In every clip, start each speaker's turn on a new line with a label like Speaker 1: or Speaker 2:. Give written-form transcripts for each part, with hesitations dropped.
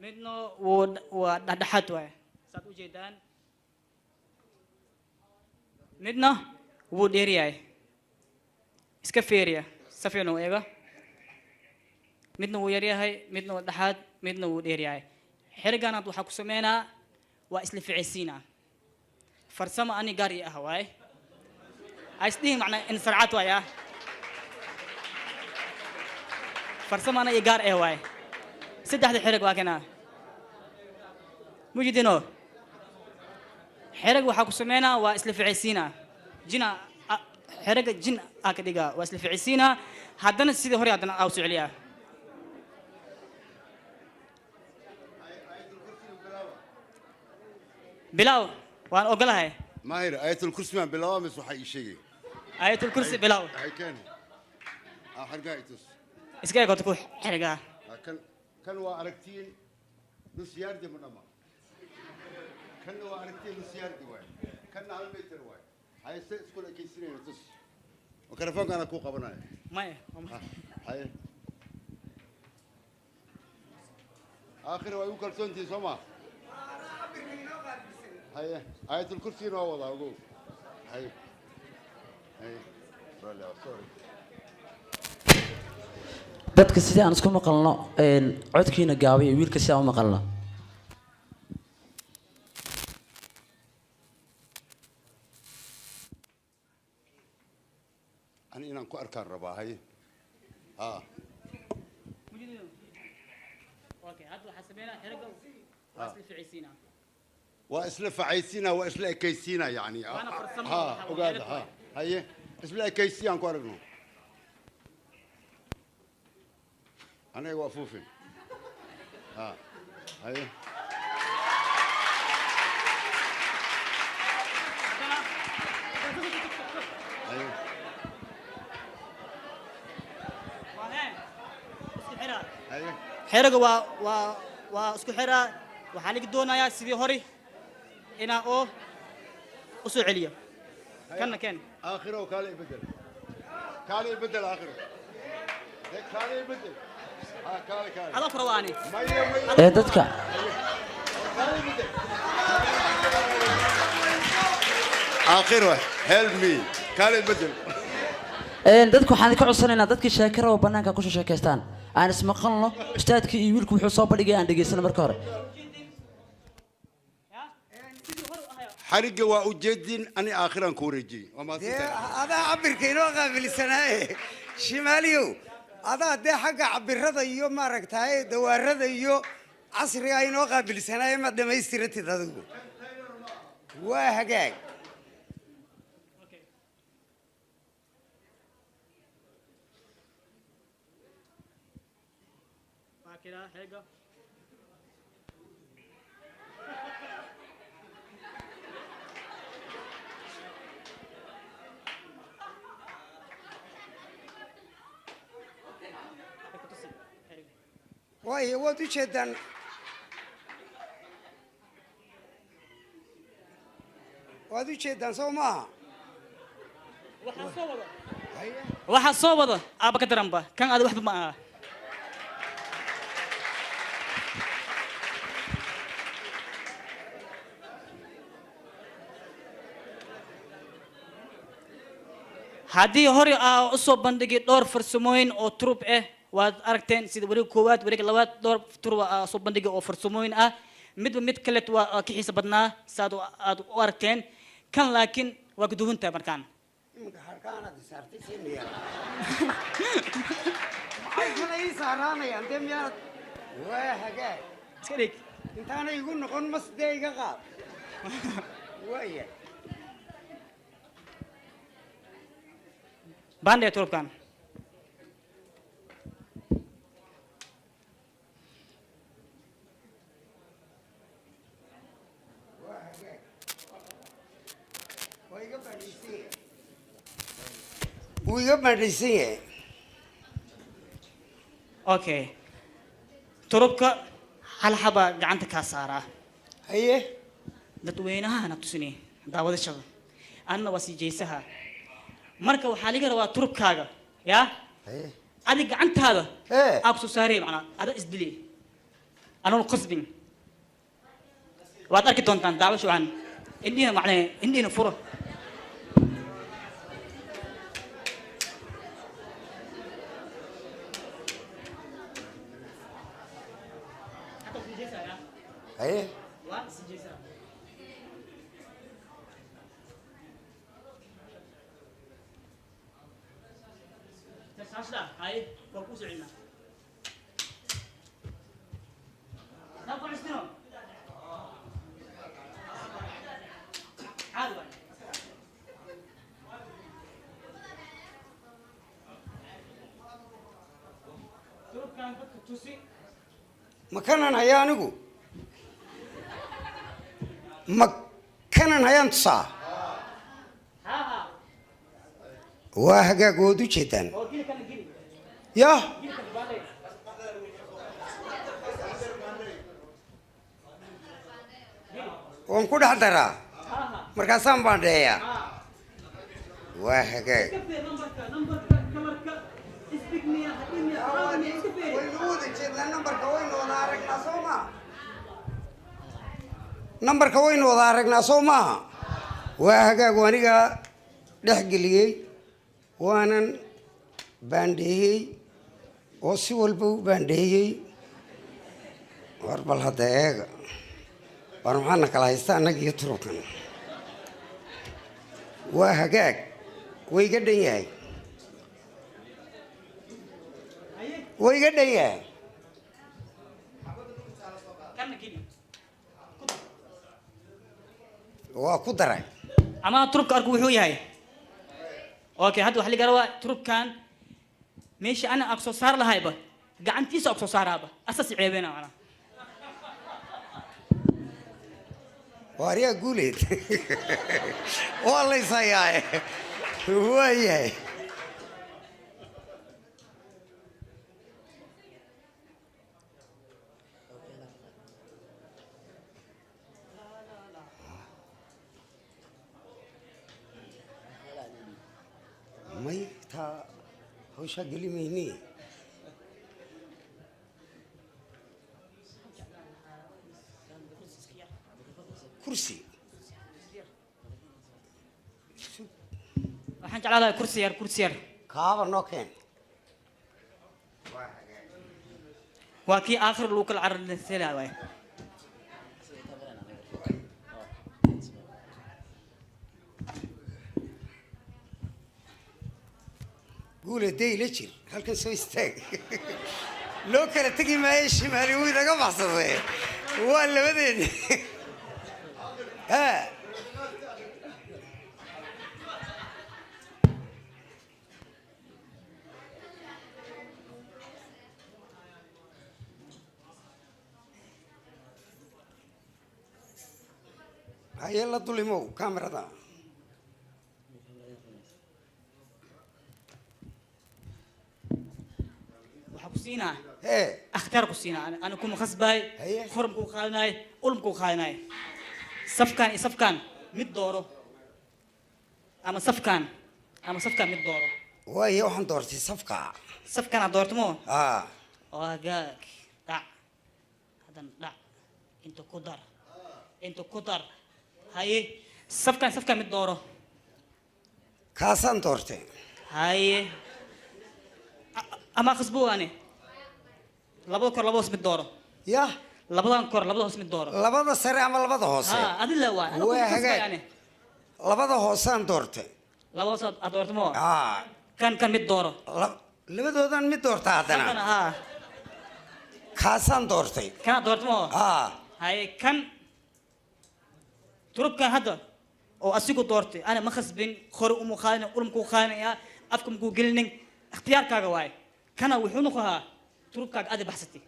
Speaker 1: midna waa dhexdhexaad waaye saad u jeedaan midna wuu dheer yahay iska feeriya safiino eega midna wuu yar yahay midna waa dhexaad midna wuu dheer yahay xirigaanaad waxaa ku sameynaa waa isla ficisiinaa farsamo ani gaar ii ah waaye aisdhihin macnaa in sarcad waaya farsamo ana ii gaar waaye saddexda xirig waa kanaa mujidino xerig waxaa ku sameynaa waa isla ficisiinaa jina xeriga jin aa ka dhigaa waa isla ficisiinaa haddana sidii hore haddana aa u soo celiyaa bilaw waan ogolahay
Speaker 2: ماهر آية الكرسي ما بلوامس وحي شيء
Speaker 1: آية الكرسي بلاو
Speaker 2: هاي كان آخر قايتوس
Speaker 1: اسكاي قلت لكم حرقة
Speaker 2: كان واركتين نص ياردي من أما كان واركتين نص ياردي واي كان على المتر واي هاي سكول كيسين نص وكان فوق أنا كوكا بناي
Speaker 1: ما
Speaker 2: هاي آخر واي وكرتون تي سما هاي آية الكرسي نوضع أقول هاي رالي سوري
Speaker 3: dadka sidii aan isku maqalno codkiina gaabiyo wiilka si aan u maqalno
Speaker 2: أنا إنكو أركان ربا هاي
Speaker 1: اوكي هذا حسبينا حرقة واصل في عيسينا
Speaker 2: واسلف عيسينا واسلف كيسينا يعني وقاعد هي اسلف كيسينا كورنو انا وافوفي هي
Speaker 1: حرقة waa isku xiraa waxaa laga doonayaa sidii hore inaa oo u soo celiyo kana keen
Speaker 2: آخره كالي بدل آخره كالي بدل كالي
Speaker 1: هذا فرواني
Speaker 3: ee dadka
Speaker 2: آخره help me كالي بدل
Speaker 3: dadku waxaan ka codsanaynaa dadkii sheekara oo banaanka ku sheekaystaan aan ismaqalno ustaadkii iyo wiilku wuxuu soo bandhigay aan dhageysano marka hore
Speaker 2: حرقة وأجدين أنا آخرا كوريجي
Speaker 4: هذا عبر كيلو قابل سنة شماليو هذا ده حق عبر هذا يوم ما ركتها دوار هذا يوم عصري أينو قابل سنة ما دم يسترت هذا وهجاي
Speaker 1: كده حاجة
Speaker 4: واي ودي جدا ودي جدا سوما
Speaker 1: waxa soo wada aaba ka daranba kan aad waxba ma aha haddii hore aa u soo bandhigay dhowr farsamooyin oo turub ah waad aragteen sida wareeg koowaad wareeg labaad dhowr turub aa soo bandhigay oo farsamooyin ah midba mid kale waa ka xiisa badnaa saad aad u aragteen kan laakiin waa ka duwan tahay markaan
Speaker 4: harkaana disartay sinniya ay kala ii saaraanayaan dee miyaanad waa hagaag
Speaker 1: iska dhig
Speaker 4: intaana igu noqon masdee iga qaad waaya
Speaker 1: bandhe turubkan
Speaker 4: wiiga badhaysan yahay
Speaker 1: okay turubka hal xaba gacanta kaa saaraa
Speaker 4: haye
Speaker 1: dadweynahana tusini daawadashada anna waa sii jeesaha marka waxaa laga rabaa turubkaaga yaa
Speaker 4: haye
Speaker 1: adi gacantaada
Speaker 4: ee
Speaker 1: aa ku soo saarey macnaa ada isdili أنا القصبين وأتأكد تونتان دعوة شو عن إندينا معناه إندينا فرة
Speaker 4: ايه
Speaker 1: هاي فوكوس عنا نقول استنوا عادوا تروح كان توسي
Speaker 4: makanan haya anigu makanan hayaan tusaa
Speaker 1: ها
Speaker 4: waa hagaag wood u jeedaan
Speaker 1: هو كده كان جري
Speaker 4: ya
Speaker 1: جري كان بالي
Speaker 4: waan ku dhex daraa
Speaker 1: ها
Speaker 4: markaasaan baandheeyaa waa hagaag nambarka waynu wada aragnaa soo maaha waa hagaag aniga dhex geliyey waanan baandheeyey oo si walba u baandheeyey war bal hadda eega war maxaana kala haysta annaga iyo turubkan waa hagaag way iga dhan yahay way iga dhan yahay
Speaker 1: كان جري
Speaker 4: waa ku daray
Speaker 1: أما ترك أرجو هو يهاي أوكي هذا وحلي قالوا ترك كان ماشي أنا أقصى صار لهاي به قعنتي أقصى صار هذا أساس عيبنا أنا
Speaker 4: waaryaa guuleed waa laysayaa waayahay may taa hawshaa geli mayne kursi
Speaker 1: waxaan jeclaan lahaa kursi yar
Speaker 4: kaaba noo keen
Speaker 1: waa kii aakhir lagu kala cararsiinaa waay
Speaker 4: guule day la jir halkan soo istaag loo kala tegi maayo shimaali wuu inaga baxsaday waa labadeeni ha haye la dulimow kamerada
Speaker 1: waxaa ku siinaa
Speaker 4: hee
Speaker 1: akhtaar ku siinaa ana kuma khasbaay
Speaker 4: Haye.
Speaker 1: forum ku qaadanaay ulm ku qaadanaay safkan mid dooro ama safkan mid dooro
Speaker 4: waayo waxaan doortay safka
Speaker 1: safkan aad doorto moo
Speaker 4: ah
Speaker 1: وهاجاك دع هذا دع انت كدر هاي صفكان من دوره
Speaker 4: kaasaan doortay
Speaker 1: هاي اما خصبو اني لبو كور لبو من دوره
Speaker 4: yah
Speaker 1: لبدان كور لبدو من دوره
Speaker 4: labada sare ama labada hoose
Speaker 1: ها ادي لا واي
Speaker 4: waa hagaag
Speaker 1: يعني
Speaker 4: labada hoosaan doortay
Speaker 1: لبو صد ادورت مو
Speaker 4: ah
Speaker 1: كان من دوره
Speaker 4: labadoodan mid doorta
Speaker 1: كان
Speaker 4: haddana
Speaker 1: ها
Speaker 4: kaasaan doortay
Speaker 1: كان دورت مو
Speaker 4: ah
Speaker 1: هاي كان ترب كان هذا او اسيكو دورتي انا ما خصبين خور ام خاينه ام كو خاينه يا افكم كو جلنين اختيار كاغا واي كان وحو نخها ترب كاغ ادي بحثتي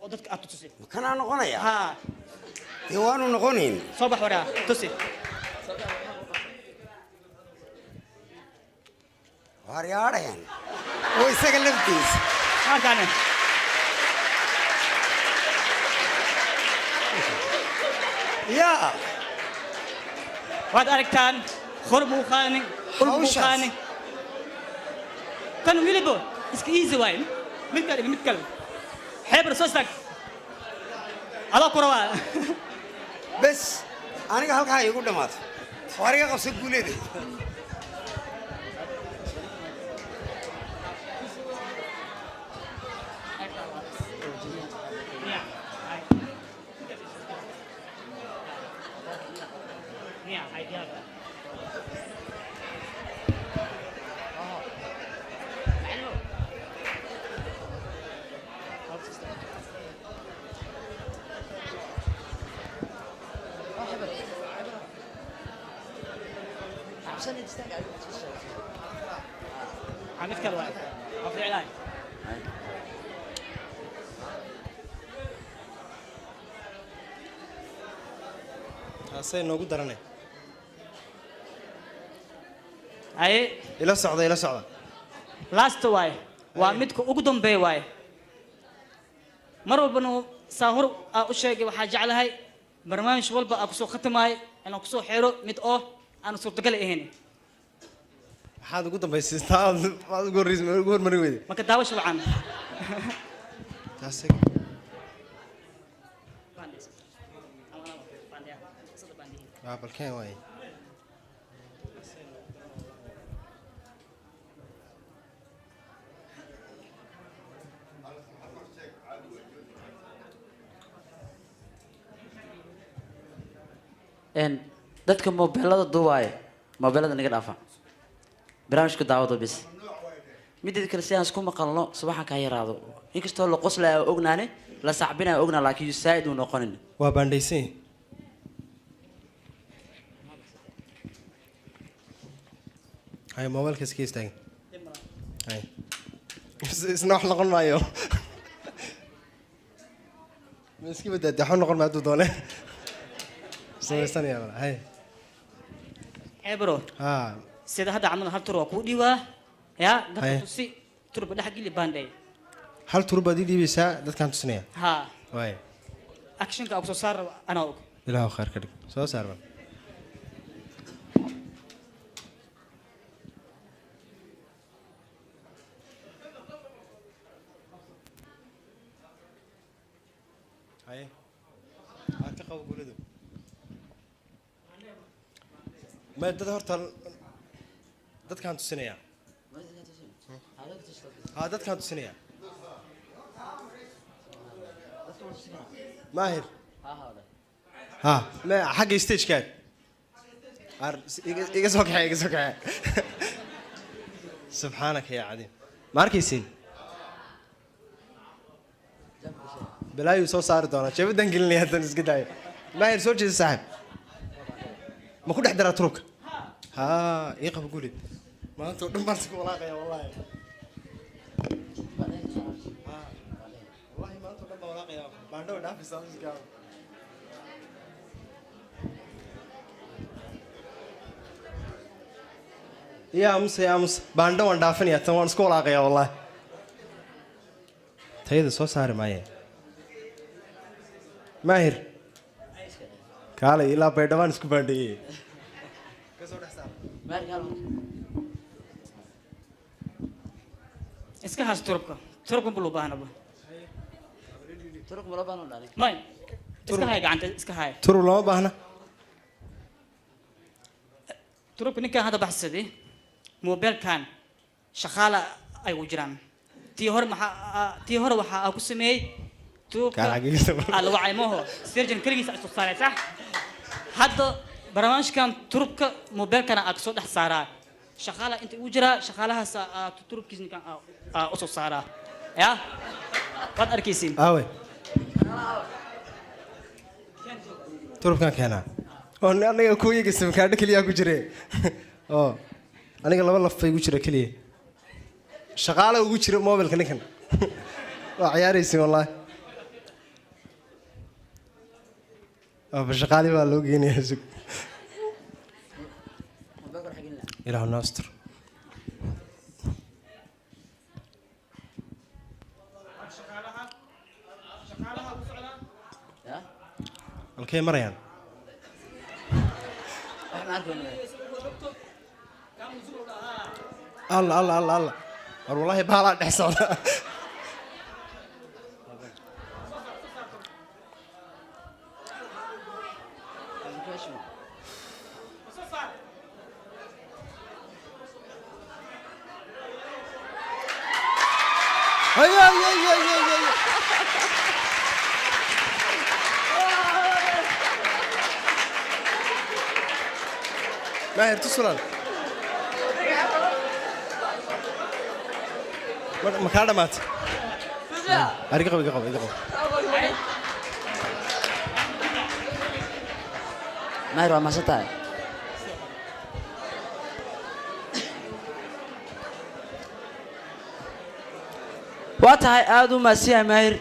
Speaker 1: او ددك اد تسي
Speaker 4: kanaa noqonaya
Speaker 1: ها
Speaker 4: dee waanu noqonayn
Speaker 1: صباح ورا تسي
Speaker 4: waaryaadhayan oo isaga laftiisa
Speaker 1: ها كان
Speaker 4: yaa
Speaker 1: واد اركتان خور مو خاينه ام كو
Speaker 4: Hawshaas.
Speaker 1: خاينه كان ويلبو اسك ايزي واي متكلم حبر سوستك هذا كروان
Speaker 4: بس أنا قال هاي يقول دمات وارجع قصة قولي دي
Speaker 1: عم يتكلم واحد أفضل إعلان
Speaker 5: هسه نوجو درني
Speaker 1: أي
Speaker 5: إلى الصعدة إلى الصعدة
Speaker 1: لاست واي ومدك أقدم بي واي مرة بنو ساهر أشياء وحاجة على هاي برنامج والبا أقصو ختم هاي أنا أقصو حيرو مد أنا صرت قال إيه هني
Speaker 5: هذا قدام بس استاذ ما تقول ريزم تقول مريوي
Speaker 1: ما كداوش وعن
Speaker 5: تاسك بالكين واي
Speaker 3: إن dadka mobilada duwaay mobilada naga dhaafa barnaamijku daawado bis midid kale si aan isku maqalno subaxan ka yaraado inkastoo la qoslaa ognaane la sacbinaa ognaa laakiin saaid uu noqonin
Speaker 5: waa bandhaysan hay mobilka iska istaag hay isna wax noqon maayo miski bada daxo noqon ma doone سنة يا هاي
Speaker 1: عبرو
Speaker 5: ها
Speaker 1: سيدا هذا عمل هل تروى كودي وا يا ده تسي تروى ده حقي اللي باندي
Speaker 5: هل تربى دي بيسا ده كانت سنة
Speaker 1: ها
Speaker 5: واي
Speaker 1: أكشن كأبو صار أنا أوك
Speaker 5: إله خير كده سو صار بقى هاي أتقوا قولوا ما دد هرتال دد كانت سنة هذا دد كانت سنة ماهر ها ما حق ستيج كان يقصوك حي يقصوك حي سبحانك يا عديم ماركيسين بلا يوسف صار دونا شوف دنقلني هذا نسقداي ماهر سوتش السحب ما كنت أحضر أترك ها يقف قولي ما أنت ودم مرسك والله يا والله والله ما أنت ودم والله يا باندو دافع سامس كام يا أمس باندو دافعني أتمنى سكولا يا والله تيجي سو صار معي ماهر قال إلا بيدوان سكوباندي
Speaker 1: إسكا هاس تربك بلو بهنا با
Speaker 3: ترك ملابان ولا عليك
Speaker 1: ما إسكا هاي قاعد إسكا هاي
Speaker 5: ترو لما بهنا
Speaker 1: تربك نكا هذا بحث دي موبيل كان شغالة أي وجران تيهور وحا أكو سمي تو
Speaker 5: كان حقيقة
Speaker 1: الوعي ماهو سيرجن كل جيس أسوسارة صح هذا برنامج كان تربك موبيل كان أقصد حسارة شغالة أنت وجرا شغالة هسا تربك كيسن كان أسوسارة يا قد أركيسين
Speaker 5: آوي ترب كان كنا أنا كوي قسم كارد كليه أكو جري أنا قال والله في وجرا كليه شغالة وجرا موبيل كان وعياري سي والله بشغالي بالوجيني يزق إله الناصر الكي مريان الله الله الله الله والله بهلا تحصل
Speaker 3: نشمه
Speaker 5: هيا هيا هيا هيا هيا ماهر تصل ما كان مات أريك قبل قبل قبل
Speaker 3: ماهر ما ستاي واتهاي آدو ما سيا ماهر